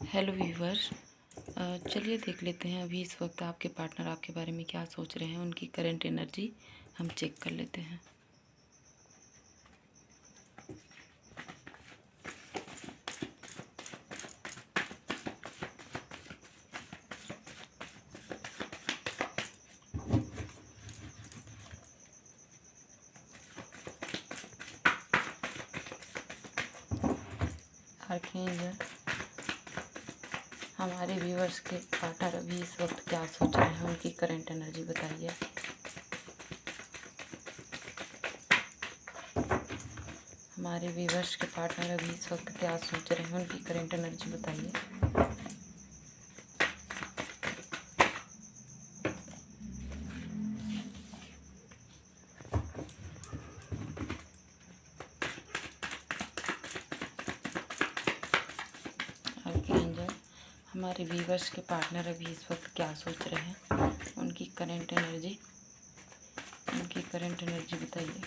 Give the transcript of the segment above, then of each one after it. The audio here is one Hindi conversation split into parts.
Hello viewers. चलिए देख लेते हैं अभी इस वक्त आपके पार्टनर आपके बारे में क्या सोच रहे हैं। उनकी करंट एनर्जी हम चेक कर लेते हैं। आर्कएंजल, हमारे व्यूवर्स के पार्टनर अभी इस वक्त क्या सोच रहे हैं, उनकी करंट एनर्जी बताइए। हमारे व्यूवर्स के पार्टनर अभी इस वक्त क्या सोच रहे हैं, उनकी करंट एनर्जी बताइए। आर्कएंजल, हमारे व्यूवर्स के पार्टनर अभी इस वक्त क्या सोच रहे हैं, उनकी करंट एनर्जी बताइए।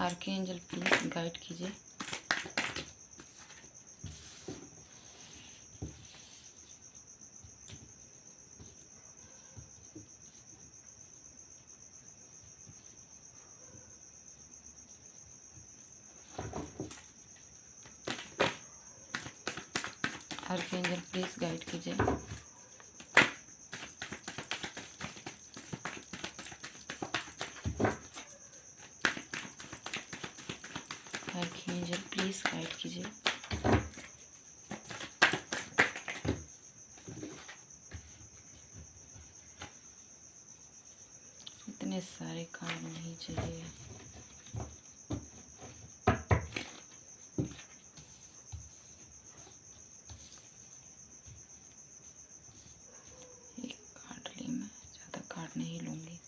आर्कएंजल प्लीज गाइड कीजिए। आर्कएंजल प्लीज गाइड कीजिए। आर्कएंजल प्लीज गाइड कीजिए। इतने सारे काम नहीं चाहिए। एक काट ली, मैं ज़्यादा काट नहीं लूँगी।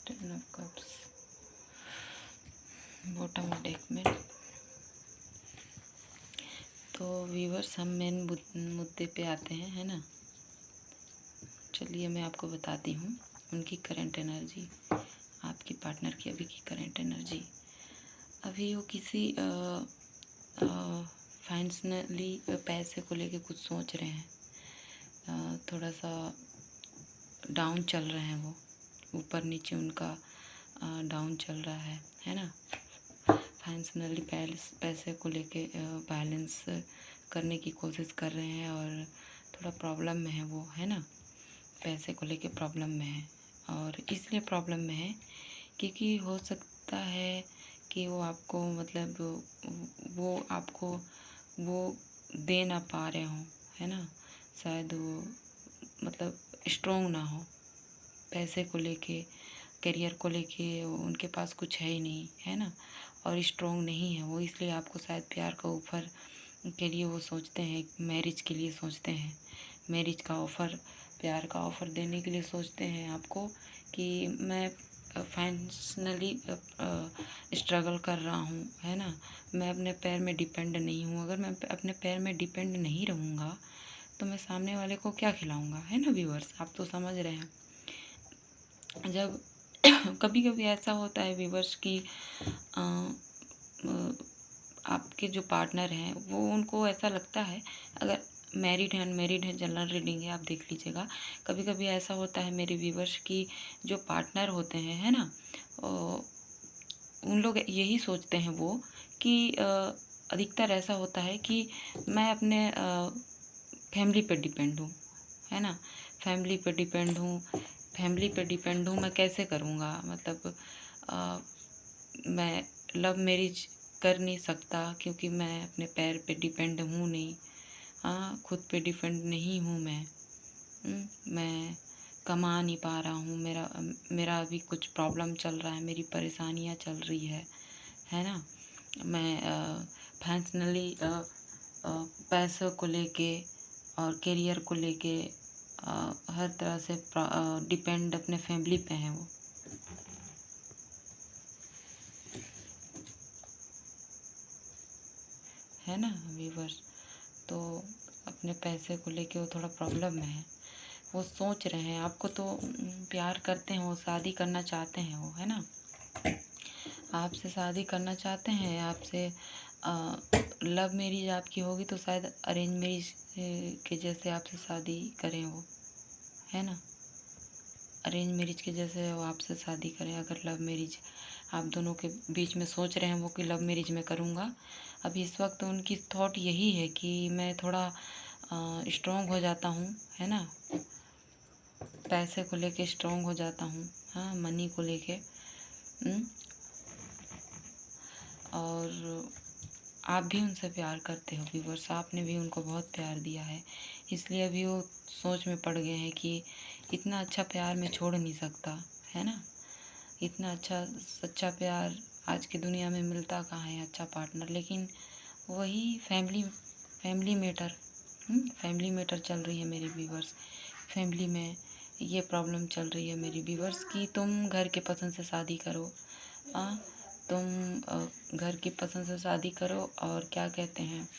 Ten of cups bottom of deck में। तो व्यूवर्स, हम मेन मुद्दे पे आते हैं, है ना। चलिए मैं आपको बताती हूँ उनकी करंट एनर्जी, आपकी पार्टनर की अभी की करंट एनर्जी। अभी वो किसी फाइनेंशियली पैसे को लेके कुछ सोच रहे हैं। थोड़ा सा डाउन चल रहे हैं वो, ऊपर नीचे उनका डाउन चल रहा है ना। फाइनेंशियली पैसे को लेके बैलेंस करने की कोशिश कर रहे हैं और थोड़ा प्रॉब्लम में है वो, है ना। पैसे को लेके प्रॉब्लम में है, और इसलिए प्रॉब्लम में है क्योंकि हो सकता है कि वो आपको मतलब वो आपको वो दे ना पा रहे हों, है ना। शायद वो मतलब स्ट्रॉन्ग ना हो पैसे को लेके, करियर को लेके उनके पास कुछ है ही नहीं, है ना। और स्ट्रॉन्ग नहीं है वो, इसलिए आपको शायद प्यार का ऑफ़र के लिए वो सोचते हैं, मैरिज के लिए सोचते हैं, मैरिज का ऑफ़र, प्यार का ऑफ़र देने के लिए सोचते हैं आपको कि मैं फाइनेंशियली स्ट्रगल कर रहा हूँ, है ना। मैं अपने पैर में डिपेंड नहीं हूँ। अगर मैं अपने पैर में डिपेंड नहीं रहूँगा तो मैं सामने वाले को क्या खिलाऊँगा, है ना व्यूअर्स। आप तो समझ रहे हैं। जब कभी कभी ऐसा होता है व्यूअर्स कि आपके जो पार्टनर हैं वो, उनको ऐसा लगता है, अगर मैरिड है अनमेरिड है, जनरल रीडिंग है, आप देख लीजिएगा। कभी कभी ऐसा होता है मेरे व्यूवर्स की जो पार्टनर होते हैं, है ना, उन लोग यही सोचते हैं वो कि अधिकतर ऐसा होता है कि मैं अपने फैमिली पे डिपेंड हूँ, है ना। फैमिली पे डिपेंड हूँ, मैं कैसे करूँगा, मतलब मैं लव मैरिज कर नहीं सकता क्योंकि मैं अपने पैर पे डिपेंड हूँ नहीं। हाँ, खुद पे डिपेंड नहीं हूँ मैं। मैं कमा नहीं पा रहा हूँ, मेरा अभी कुछ प्रॉब्लम चल रहा है, मेरी परेशानियाँ चल रही है ना। मैं फाइनेंशियली पैसों को लेके और करियर को लेके हर तरह से डिपेंड अपने फैमिली पे हैं वो। है ना व्यूवर्स। तो अपने पैसे को लेके वो थोड़ा प्रॉब्लम में है। वो सोच रहे हैं, आपको तो प्यार करते हैं, वो शादी करना चाहते हैं वो, है ना। आपसे शादी करना चाहते हैं, आपसे लव मैरिज आपकी होगी तो शायद अरेंज मैरिज के जैसे आपसे शादी करें वो, है ना। अरेंज मैरिज के जैसे वो आपसे शादी करें। अगर लव मैरिज आप दोनों के बीच में सोच रहे हैं वो कि लव मैरिज में करूँगा, अभी इस वक्त उनकी थॉट यही है कि मैं थोड़ा स्ट्रॉन्ग हो जाता हूँ, है ना। पैसे को लेके स्ट्रॉन्ग हो जाता हूँ, हाँ, मनी को लेके। और आप भी उनसे प्यार करते हो व्यूवर्स, आपने भी उनको बहुत प्यार दिया है, इसलिए अभी वो सोच में पड़ गए हैं कि इतना अच्छा प्यार मैं छोड़ नहीं सकता, है ना। इतना अच्छा सच्चा प्यार आज की दुनिया में मिलता कहाँ है, अच्छा पार्टनर। लेकिन वही फैमिली मैटर चल रही है मेरी व्यूवर्स। फैमिली में ये प्रॉब्लम चल रही है मेरी व्यूवर्स कि तुम घर के पसंद से शादी करो, तुम घर की पसंद से शादी करो और क्या कहते हैं,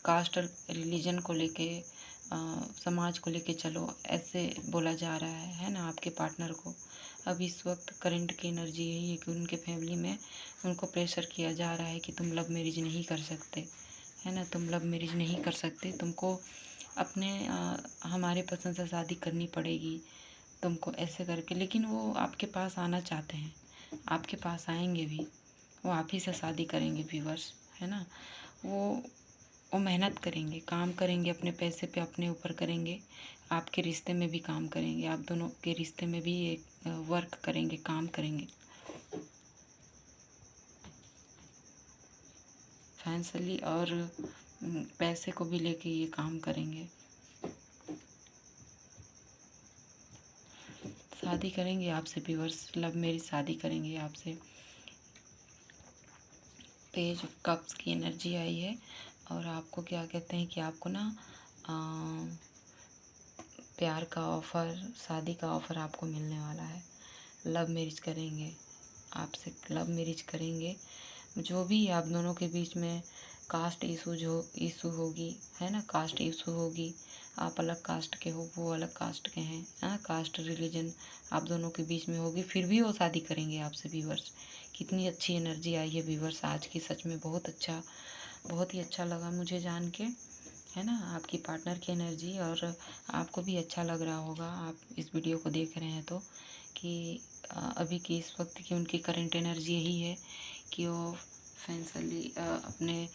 कास्ट और रिलीजन को लेके समाज को लेके चलो, ऐसे बोला जा रहा है ना आपके पार्टनर को। अब इस वक्त करंट की एनर्जी यही है कि उनके फैमिली में उनको प्रेशर किया जा रहा है कि तुम लव मैरिज नहीं कर सकते, है ना। तुम लव मैरिज नहीं कर सकते, तुमको अपने हमारे पसंद से शादी करनी पड़ेगी तुमको, ऐसे करके। लेकिन वो आपके पास आना चाहते हैं, आपके पास आएंगे भी, वो आप ही से शादी करेंगे व्यूवर्स, है ना। वो मेहनत करेंगे, काम करेंगे, अपने पैसे पे अपने ऊपर करेंगे, आपके रिश्ते में भी काम करेंगे, आप दोनों के रिश्ते में भी एक वर्क करेंगे, काम करेंगे। फाइनेंशियली और पैसे को भी लेके ये काम करेंगे। शादी करेंगे आपसे व्यूवर्स, लव मैरिज शादी करेंगे आपसे। पेज कप्स की एनर्जी आई है और आपको क्या कहते हैं कि आपको ना प्यार का ऑफ़र, शादी का ऑफ़र आपको मिलने वाला है। लव मैरिज करेंगे, आपसे लव मैरिज करेंगे। जो भी आप दोनों के बीच में कास्ट इशू होगी, है ना, कास्ट इशू होगी, आप अलग कास्ट के हो, वो अलग कास्ट के हैं, हाँ, कास्ट रिलीजन आप दोनों के बीच में होगी, फिर भी वो शादी करेंगे आपसे व्यूवर्स। कितनी अच्छी एनर्जी आई है व्यूवर्स आज की, सच में बहुत ही अच्छा लगा मुझे जान के, है ना, आपकी पार्टनर की एनर्जी। और आपको भी अच्छा लग रहा होगा, आप इस वीडियो को देख रहे हैं तो, कि अभी की इस वक्त की उनकी करंट एनर्जी यही है कि वो फाइनेंशियली अपने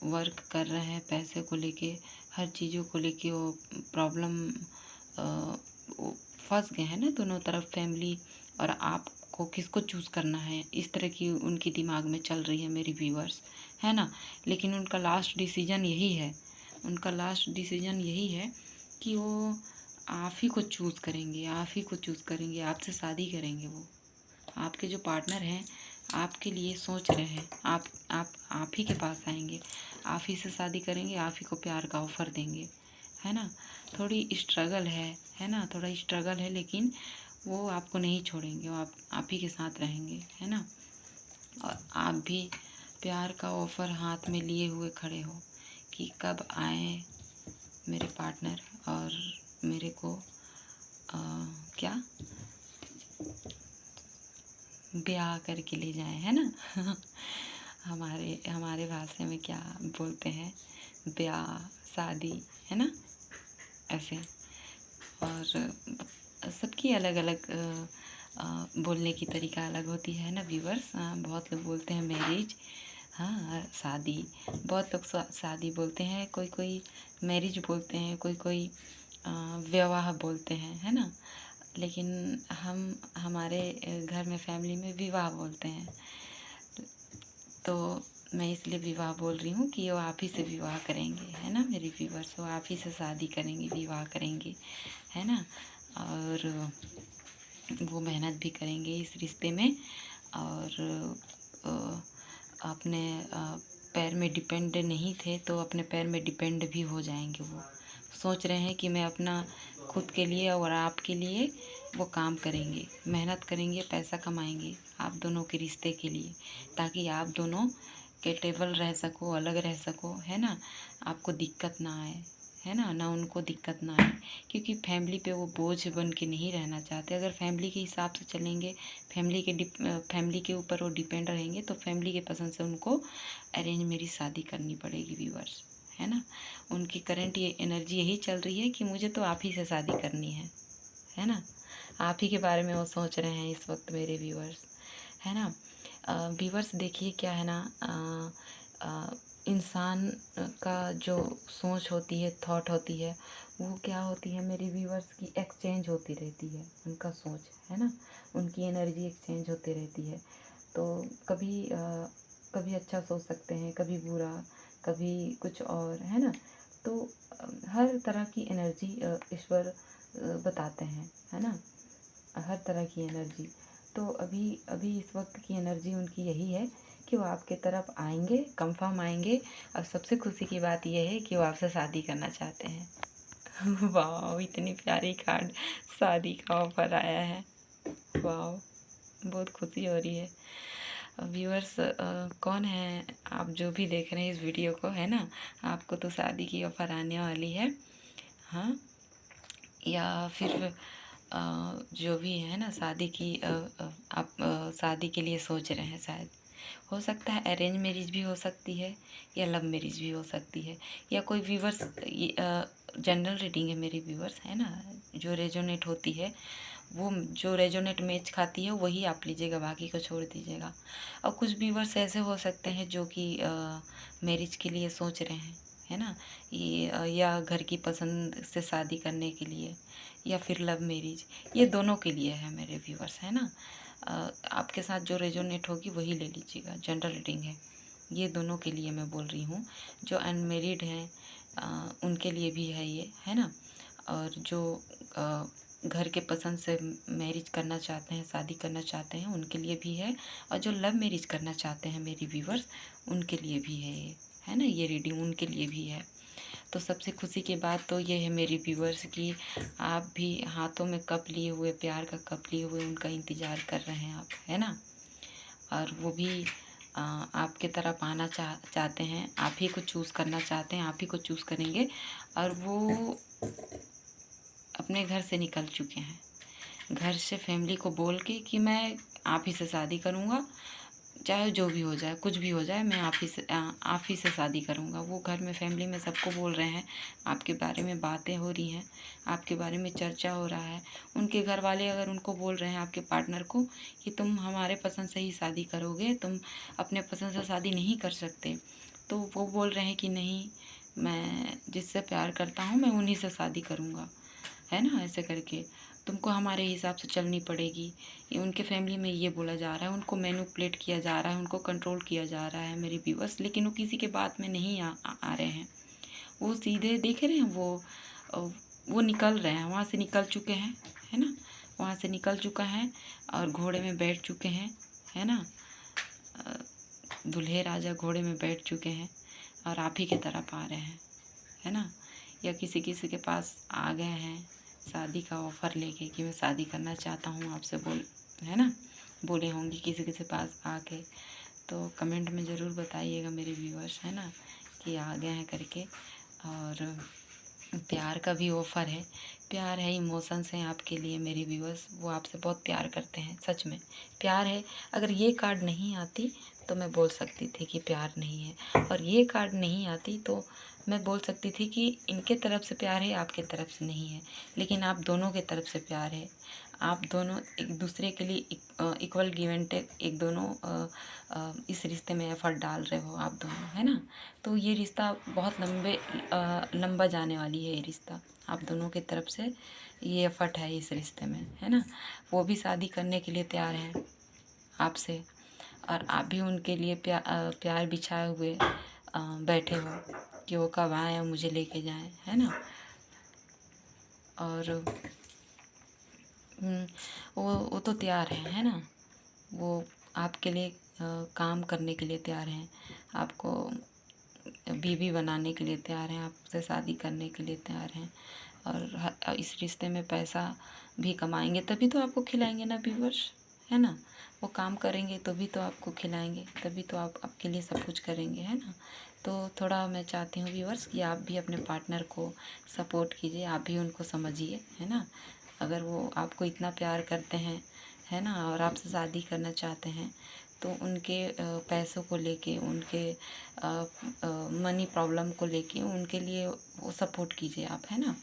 वर्क कर रहे हैं, पैसे को लेके, हर चीज़ों को लेके वो प्रॉब्लम फंस गए हैं ना दोनों तरफ, फैमिली और आपको किसको चूज़ करना है, इस तरह की उनकी दिमाग में चल रही है मेरी व्यूअर्स, है ना। लेकिन उनका लास्ट डिसीजन यही है, कि वो आप ही को चूज़ करेंगे, आपसे शादी करेंगे। वो आपके जो पार्टनर हैं आपके लिए सोच रहे हैं, आप ही के पास आएंगे, आप ही से शादी करेंगे, आप ही को प्यार का ऑफ़र देंगे, है ना। थोड़ी स्ट्रगल है ना, थोड़ा स्ट्रगल है, लेकिन वो आपको नहीं छोड़ेंगे, वो आप ही के साथ रहेंगे, है ना। और आप भी प्यार का ऑफ़र हाथ में लिए हुए खड़े हो कि कब आए मेरे पार्टनर और मेरे को क्या ब्याह करके ले जाए, है ना। हमारे भाषा में क्या बोलते हैं, ब्याह, शादी, है ना, ऐसे। और सबकी अलग अलग बोलने की तरीका अलग होती है ना व्यूवर्स। बहुत लोग बोलते हैं मैरिज, हाँ, शादी, बहुत लोग शादी बोलते हैं, कोई कोई मैरिज बोलते हैं, कोई कोई विवाह बोलते हैं, है ना? लेकिन हम हमारे घर में फैमिली में विवाह बोलते हैं। तो मैं इसलिए विवाह बोल रही हूँ कि वो आप ही से विवाह करेंगे, है ना मेरे व्यूअर्स? वो आप ही से शादी करेंगे, विवाह करेंगे, है ना? और वो मेहनत भी करेंगे इस रिश्ते में, और अपने पैर में डिपेंड नहीं थे तो अपने पैर में डिपेंड भी हो जाएंगे। वो सोच रहे हैं कि मैं अपना खुद के लिए और आपके लिए वो काम करेंगे, मेहनत करेंगे, पैसा कमाएंगे आप दोनों के रिश्ते के लिए, ताकि आप दोनों कैपेबल रह सको, अलग रह सको, है ना? आपको दिक्कत ना आए, है ना उनको दिक्कत ना आए, क्योंकि फैमिली पे वो बोझ बन के नहीं रहना चाहते। अगर फैमिली के हिसाब से चलेंगे, फैमिली के ऊपर वो डिपेंड रहेंगे, तो फैमिली के पसंद से उनको अरेंज मैरिज शादी करनी पड़ेगी व्यूअर्स, है ना? उनकी करंट ये एनर्जी यही चल रही है कि मुझे तो आप ही से शादी करनी है ना? आप ही के बारे में वो सोच रहे हैं इस वक्त मेरे व्यूअर्स, है ना? व्यूअर्स देखिए क्या है ना, इंसान का जो सोच होती है, थॉट होती है, वो क्या होती है मेरी व्यूअर्स की, एक्सचेंज होती रहती है उनका सोच, है ना? उनकी एनर्जी एक्सचेंज होती रहती है। तो कभी अच्छा सोच सकते हैं, कभी बुरा, कभी कुछ और, है ना? तो हर तरह की एनर्जी ईश्वर बताते हैं, है ना? हर तरह की एनर्जी। तो अभी अभी इस वक्त की एनर्जी उनकी यही है कि वो आपके तरफ आएंगे, कंफर्म आएंगे, और सबसे खुशी की बात यह है कि वो आपसे शादी करना चाहते हैं। वाह, इतनी प्यारी कार्ड, शादी का ऑफर आया है। वाह, बहुत खुशी हो रही है। व्यूअर्स, कौन है आप जो भी देख रहे हैं इस वीडियो को, है ना? आपको तो शादी की ऑफर आने वाली है, हाँ? या फिर जो भी है ना, शादी की आप शादी के लिए सोच रहे हैं, शायद हो सकता है अरेंज मैरिज भी हो सकती है, या लव मैरिज भी हो सकती है, या कोई व्यूवर्स, जनरल रीडिंग है मेरी व्यूवर्स, है ना? जो रेजोनेट होती है, वो जो रेजोनेट मैच खाती है वही आप लीजिएगा, बाकी को छोड़ दीजिएगा। और कुछ व्यूवर्स ऐसे हो सकते हैं जो कि मैरिज के लिए सोच रहे हैं, है ना? ये या घर की पसंद से शादी करने के लिए, या फिर लव मैरिज, ये दोनों के लिए है मेरे व्यूवर्स, है ना? आपके साथ जो रेजोनेट होगी वही ले लीजिएगा, जनरल रीडिंग है, ये दोनों के लिए मैं बोल रही हूँ। जो अनमेरिड हैं उनके लिए भी है ये, है ना? और जो घर के पसंद से मैरिज करना चाहते हैं, शादी करना चाहते हैं, उनके लिए भी है। और जो लव मैरिज करना चाहते हैं मेरी व्यूवर्स, उनके लिए भी है ये, है ना? ये रीडिंग उनके लिए भी है। तो सबसे खुशी की बात तो ये है मेरी व्यूवर्स की, आप भी हाथों में कप लिए हुए, प्यार का कप लिए हुए उनका इंतज़ार कर रहे हैं आप, है ना? और वो भी आपके तरफ आना चाहते हैं, आप ही को चूज़ करना चाहते हैं, आप ही को चूज़ करेंगे। और वो अपने घर से निकल चुके हैं, घर से फैमिली को बोल के कि मैं आप ही से शादी करूँगा, चाहे जो भी हो जाए, कुछ भी हो जाए, मैं आप ही से शादी करूँगा। वो घर में फैमिली में सबको बोल रहे हैं, आपके बारे में बातें हो रही हैं, आपके बारे में चर्चा हो रहा है। उनके घर वाले अगर उनको बोल रहे हैं, आपके पार्टनर को, कि तुम हमारे पसंद से ही शादी करोगे, तुम अपने पसंद से शादी नहीं कर सकते, तो वो बोल रहे हैं कि नहीं, मैं जिससे प्यार करता हूँ मैं उन्हीं से शादी करूँगा, है ना? ऐसे करके तुमको हमारे हिसाब से चलनी पड़ेगी। ये उनके फैमिली में ये बोला जा रहा है, उनको मैनिपुलेट किया जा रहा है, उनको कंट्रोल किया जा रहा है मेरे व्यूअर्स। लेकिन वो किसी के बात में नहीं आ रहे हैं, वो सीधे देख रहे हैं, वो निकल रहे हैं, वहाँ से निकल चुके हैं, है ना? वहाँ से निकल चुका है और घोड़े में बैठ चुके हैं, है ना? दूल्हे राजा घोड़े में बैठ चुके हैं और आप ही की तरफ आ रहे हैं, है ना? या किसी किसी के पास आ गए हैं शादी का ऑफ़र लेके कि मैं शादी करना चाहता हूँ आपसे, है ना? बोले होंगे किसी किसी पास आके। तो कमेंट में ज़रूर बताइएगा मेरे व्यूअर्स, है ना, कि आ गए हैं करके। और प्यार का भी ऑफ़र है, प्यार है, इमोशंस हैं आपके लिए मेरे व्यूअर्स, वो आपसे बहुत प्यार करते हैं, सच में प्यार है। अगर ये कार्ड नहीं आती तो मैं बोल सकती थी कि प्यार नहीं है, और ये कार्ड नहीं आती तो मैं बोल सकती थी कि इनके तरफ से प्यार है, आपके तरफ से नहीं है। लेकिन आप दोनों के तरफ से प्यार है, आप दोनों एक दूसरे के लिए इक्वल गिव एंड टेक एक दोनों इस रिश्ते में एफर्ट डाल रहे हो आप दोनों, है ना। तो ये रिश्ता बहुत लंबा जाने वाली है। ये रिश्ता आप दोनों की तरफ से ये एफर्ट है इस रिश्ते में, है ना। वो भी शादी करने के लिए तैयार हैं आपसे, और आप भी उनके लिए प्यार बिछाए हुए बैठे हो कि वो कब आए और मुझे लेके जाएं, है ना। और वो तो तैयार है ना। वो आपके लिए काम करने के लिए तैयार हैं, आपको बीवी बनाने के लिए तैयार हैं, आपसे शादी करने के लिए तैयार हैं। और इस रिश्ते में पैसा भी कमाएंगे तभी तो आपको खिलाएंगे ना व्यूअर्स, है ना। वो काम करेंगे तो भी तो आपको खिलाएंगे, तभी तो आप आपके लिए सब कुछ करेंगे, है ना। तो थोड़ा मैं चाहती हूँ व्यूअर्स कि आप भी अपने पार्टनर को सपोर्ट कीजिए, आप भी उनको समझिए, है ना। अगर वो आपको इतना प्यार करते हैं, है ना, और आपसे शादी करना चाहते हैं, तो उनके पैसों को लेके, उनके मनी प्रॉब्लम को लेके उनके लिए वो सपोर्ट कीजिए आप, है ना।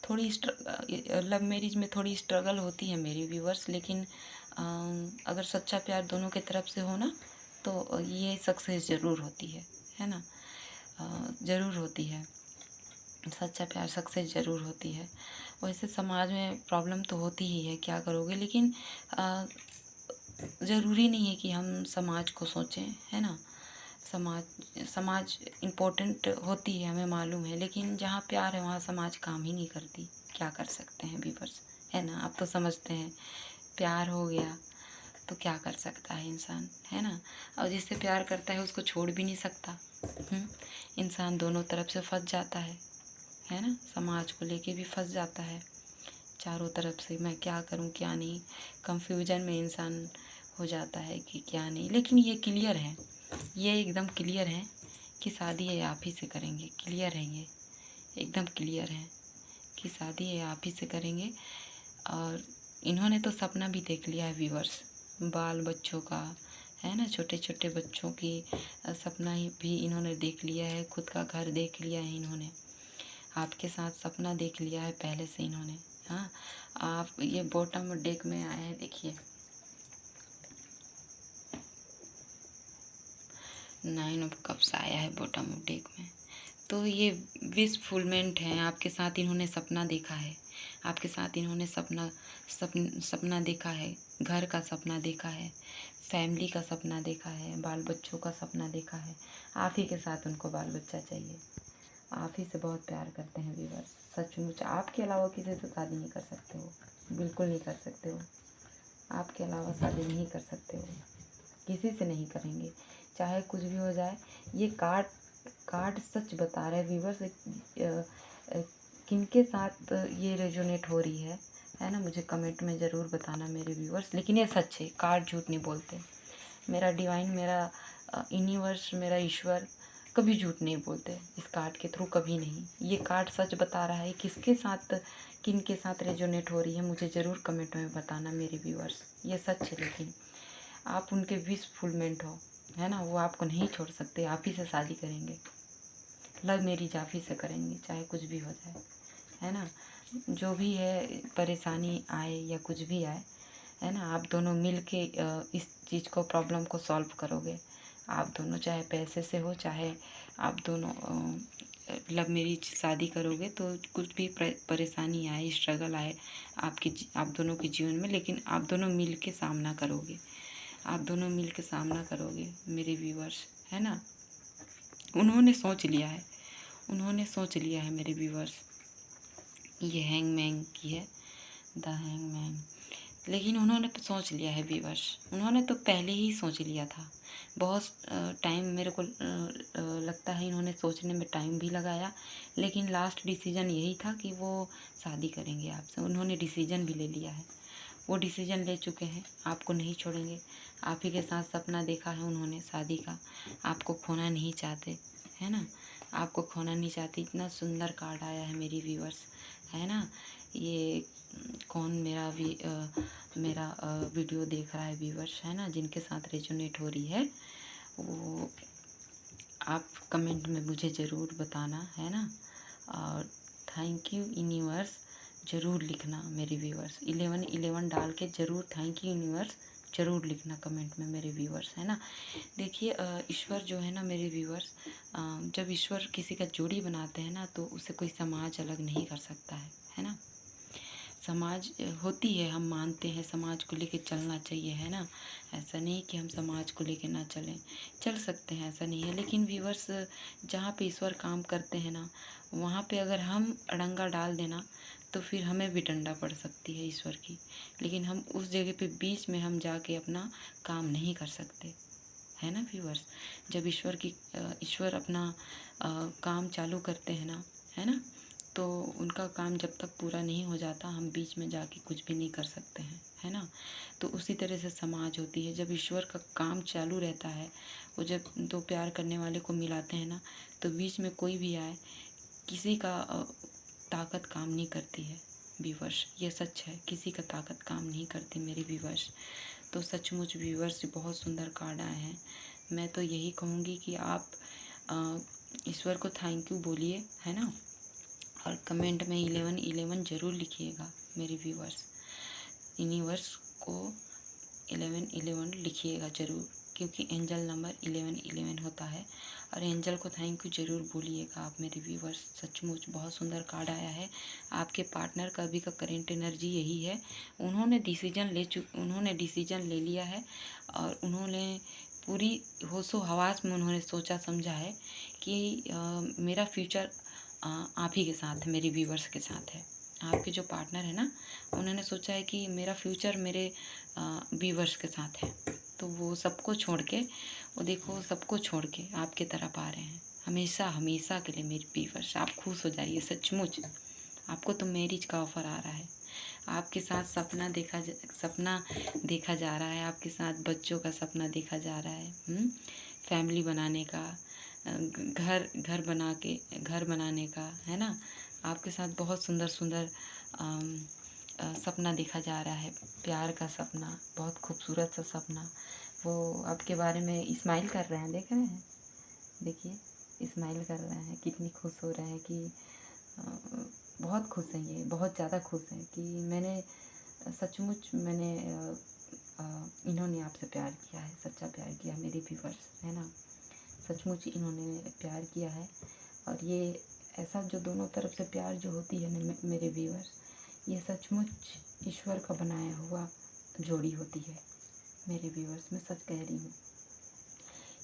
थोड़ी लव मैरिज में थोड़ी स्ट्रगल होती है मेरी व्यूवर्स, लेकिन अगर सच्चा प्यार दोनों के तरफ से हो ना, तो ये सक्सेस ज़रूर होती है ना। ज़रूर होती है, सच्चा प्यार सक्सेस ज़रूर होती है। वैसे समाज में प्रॉब्लम तो होती ही है, क्या करोगे, लेकिन ज़रूरी नहीं है कि हम समाज को सोचें, है ना। समाज इम्पोर्टेंट होती है, हमें मालूम है, लेकिन जहाँ प्यार है वहाँ समाज काम ही नहीं करती। क्या कर सकते हैं व्यूअर्स, है ना। आप तो समझते हैं, प्यार हो गया तो क्या कर सकता है इंसान, है ना। और जिससे प्यार करता है उसको छोड़ भी नहीं सकता। इंसान दोनों तरफ से फंस जाता है ना। समाज को लेके भी फंस जाता है, चारों तरफ से मैं क्या करूं क्या नहीं, कंफ्यूजन में इंसान हो जाता है कि क्या नहीं। लेकिन ये क्लियर है, ये एकदम क्लियर है कि शादी है आप ही से करेंगे। क्लियर है, ये एकदम क्लियर है कि शादी है आप ही से करेंगे। और इन्होंने तो सपना भी देख लिया है व्यूअर्स, बाल बच्चों का, है ना। छोटे छोटे बच्चों की सपना भी इन्होंने देख लिया है, खुद का घर देख लिया है इन्होंने, आपके साथ सपना देख लिया है पहले से इन्होंने। हाँ, आप ये बॉटम डेक में आए हैं, देखिए 9 ऑफ कप्स आया है बॉटम ऑफ डेक में। तो ये विश फुलमेंट है, आपके साथ इन्होंने सपना देखा है, आपके साथ इन्होंने सपना देखा है, घर का सपना देखा है, फैमिली का सपना देखा है, बाल बच्चों का सपना देखा है। आप ही के साथ उनको बाल बच्चा चाहिए, आप ही से बहुत प्यार करते हैं व्यूअर्स। सचमुच आपके अलावा किसी से शादी नहीं कर सकते हो, बिल्कुल नहीं कर सकते हो। आपके अलावा शादी नहीं कर सकते हो, किसी से नहीं करेंगे, चाहे कुछ भी हो जाए। ये कार्ड सच बता रहे व्यूअर्स। किनके साथ ये रेजोनेट हो रही है ना, मुझे कमेंट में ज़रूर बताना मेरे व्यूअर्स। लेकिन ये सच है, कार्ड झूठ नहीं बोलते। मेरा डिवाइन, मेरा यूनिवर्स, मेरा ईश्वर कभी झूठ नहीं बोलते, इस कार्ड के थ्रू कभी नहीं। ये कार्ड सच बता रहा है। किसके साथ, किन के साथ रेजोनेट हो रही है, मुझे ज़रूर कमेंट में बताना मेरे व्यूअर्स। ये सच है, लेकिन आप उनके विश फुलमेंट हो, है ना। वो आपको नहीं छोड़ सकते, आप ही से शादी करेंगे, लव मैरिज आप ही से करेंगे, चाहे कुछ भी हो जाए, है ना। जो भी है परेशानी आए या कुछ भी आए, है ना, आप दोनों मिल के इस चीज़ को, प्रॉब्लम को सॉल्व करोगे। आप दोनों, चाहे पैसे से हो, चाहे आप दोनों लव मैरिज शादी करोगे, तो कुछ भी परेशानी आए, स्ट्रगल आए आप दोनों के जीवन में, लेकिन आप दोनों मिल के सामना करोगे, आप दोनों मिल के सामना करोगे मेरे व्यूअर्स, है ना। उन्होंने सोच लिया है, उन्होंने सोच लिया है मेरे व्यूअर्स। ये हैंगमैन की है, द हैंगमैन। लेकिन उन्होंने तो सोच लिया है व्यूअर्स, उन्होंने तो पहले ही सोच लिया था। बहुत टाइम मेरे को लगता है इन्होंने सोचने में टाइम भी लगाया, लेकिन लास्ट डिसीजन यही था कि वो शादी करेंगे आपसे। उन्होंने डिसीजन भी ले लिया है, वो डिसीजन ले चुके हैं, आपको नहीं छोड़ेंगे। आप ही के साथ सपना देखा है उन्होंने शादी का, आपको खोना नहीं चाहते, है ना। आपको खोना नहीं चाहते। इतना सुंदर कार्ड आया है मेरी व्यूअर्स, है ना। ये कौन मेरा वीडियो देख रहा है व्यूअर्स, है ना, जिनके साथ रेजोनेट हो रही है, वो आप कमेंट में मुझे ज़रूर बताना, है ना। और थैंक यू यूनिवर्स, ज़रूर लिखना मेरे व्यूअर्स। 1111 डाल के ज़रूर थैंक यू यूनिवर्स ज़रूर लिखना कमेंट में मेरे व्यूअर्स, है ना। देखिए ईश्वर जो है ना मेरे व्यूअर्स, जब ईश्वर किसी का जोड़ी बनाते हैं ना तो उसे कोई समाज अलग नहीं कर सकता है ना। समाज होती है, हम मानते हैं समाज को लेके चलना चाहिए, है ना। ऐसा नहीं कि हम समाज को लेके ना चलें, चल सकते हैं, ऐसा नहीं है। लेकिन व्यूअर्स, जहाँ पे ईश्वर काम करते हैं ना, वहाँ पे अगर हम अड़ंगा डाल देना तो फिर हमें भी डंडा पड़ सकती है ईश्वर की। लेकिन हम उस जगह पे बीच में हम जाके अपना काम नहीं कर सकते, है ना व्यूअर्स। जब ईश्वर अपना काम चालू करते हैं ना, है ना, तो उनका काम जब तक पूरा नहीं हो जाता हम बीच में जाके कुछ भी नहीं कर सकते हैं, है ना। तो उसी तरह से समाज होती है, जब ईश्वर का काम चालू रहता है, वो जब दो प्यार करने वाले को मिलाते हैं ना, तो बीच में कोई भी आए, किसी का ताकत काम नहीं करती है व्यूअर्स। ये सच है, किसी का ताकत काम नहीं करती मेरे व्यूअर्स। तो सचमुच व्यूअर्स बहुत सुंदर कार्ड आए हैं। मैं तो यही कहूँगी कि आप ईश्वर को थैंक यू बोलिए, है ना। और कमेंट में 1111 ज़रूर लिखिएगा मेरे व्यूअर्स। यूनिवर्स को 1111 लिखिएगा ज़रूर, क्योंकि एंजल नंबर 1111 होता है। और एंजल को थैंक यू ज़रूर बोलिएगा आप मेरे व्यूअर्स। सचमुच बहुत सुंदर कार्ड आया है। आपके पार्टनर का अभी का करेंट एनर्जी यही है। उन्होंने डिसीजन ले लिया है और उन्होंने पूरी होशो हवास में उन्होंने सोचा समझा है कि मेरा फ्यूचर आप ही के साथ है, मेरे व्यूवर्स के साथ है। आपके जो पार्टनर है ना, उन्होंने सोचा है कि मेरा फ्यूचर मेरे व्यूवर्स के साथ है। तो वो सबको छोड़ के, वो देखो सबको छोड़ के आपके तरफ आ रहे हैं। हमेशा हमेशा के लिए मेरे व्यूवर्स, आप खुश हो जाइए। सचमुच आपको तो मैरिज का ऑफ़र आ रहा है। आपके साथ सपना देखा जा रहा है। आपके साथ बच्चों का सपना देखा जा रहा है, फैमिली बनाने का, घर बनाने का, है ना। आपके साथ बहुत सुंदर सुंदर सपना देखा जा रहा है, प्यार का सपना, बहुत खूबसूरत सा सपना। वो आपके बारे में स्माइल कर रहे हैं, देख रहे हैं, देखिए स्माइल कर रहे हैं, कितनी खुश हो रहे हैं कि बहुत खुश हैं, ये बहुत ज़्यादा खुश हैं कि सचमुच इन्होंने आपसे प्यार किया है, सच्चा प्यार किया मेरे व्यूअर्स, है ना। सचमुच इन्होंने प्यार किया है। और ये ऐसा जो दोनों तरफ से प्यार जो होती है ना मेरे व्यूअर्स, ये सचमुच ईश्वर का बनाया हुआ जोड़ी होती है मेरे व्यूअर्स। मैं सच कह रही हूँ,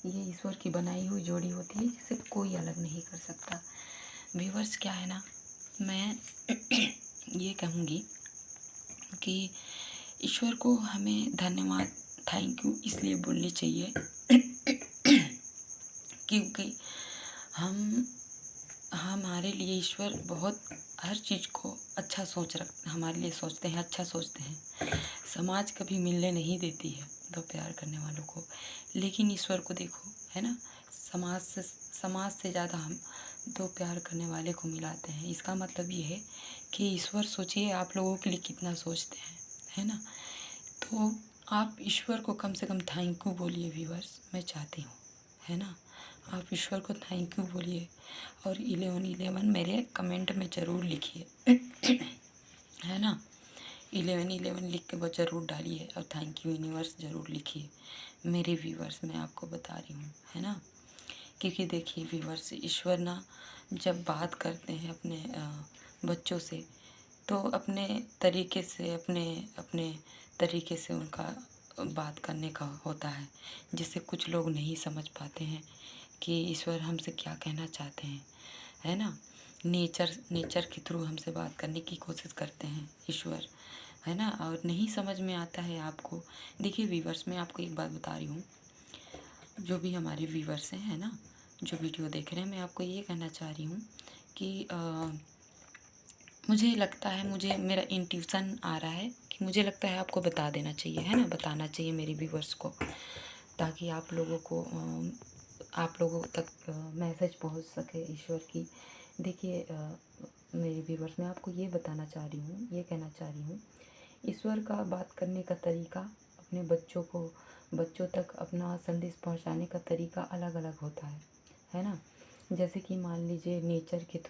ये ईश्वर की बनाई हुई जोड़ी होती है, जिसे कोई अलग नहीं कर सकता। व्यूअर्स क्या है ना, मैं ये कहूँगी कि ईश्वर को हमें धन्यवाद, थैंक यू इसलिए बोलनी चाहिए क्योंकि हमारे लिए ईश्वर बहुत हर चीज़ को अच्छा हमारे लिए सोचते हैं, अच्छा सोचते हैं। समाज कभी मिलने नहीं देती है दो प्यार करने वालों को, लेकिन ईश्वर को देखो, है ना। समाज से ज़्यादा हम दो प्यार करने वाले को मिलाते हैं। इसका मतलब ये है कि ईश्वर सोचिए आप लोगों के लिए कितना सोचते हैं, है ना। तो आप ईश्वर को कम से कम थैंक यू बोलिए व्यूअर्स, मैं चाहती हूँ, है ना। आप ईश्वर को थैंक यू बोलिए और 1111 मेरे कमेंट में ज़रूर लिखिए है ना। 1111 लिख के वो ज़रूर डालिए और थैंक यू यूनिवर्स ज़रूर लिखिए मेरे व्यूअर्स। मैं आपको बता रही हूँ, है ना। क्योंकि देखिए व्यूअर्स, ईश्वर ना जब बात करते हैं अपने बच्चों से, तो अपने तरीके से उनका बात करने का होता है, जिससे कुछ लोग नहीं समझ पाते हैं कि ईश्वर हमसे क्या कहना चाहते हैं, है ना। नेचर के थ्रू हमसे बात करने की कोशिश करते हैं ईश्वर, है ना। और नहीं समझ में आता है आपको। देखिए व्यूअर्स, मैं आपको एक बात बता रही हूँ, जो भी हमारे व्यूअर्स हैं, है ना, जो वीडियो देख रहे हैं, मैं आपको ये कहना चाह रही हूँ कि मुझे लगता है, मुझे मेरा इंट्यूशन आ रहा है कि मुझे लगता है आपको बता देना चाहिए, है ना, बताना चाहिए मेरे व्यूअर्स को, ताकि आप लोगों तक मैसेज पहुंच सके ईश्वर की। देखिए मेरे व्यूअर्स, मैं आपको ये बताना चाह रही हूँ, ये कहना चाह रही हूँ, ईश्वर का बात करने का तरीका, अपने बच्चों तक अपना संदेश पहुंचाने का तरीका अलग अलग होता है ना। जैसे कि मान लीजिए नेचर के थ्रू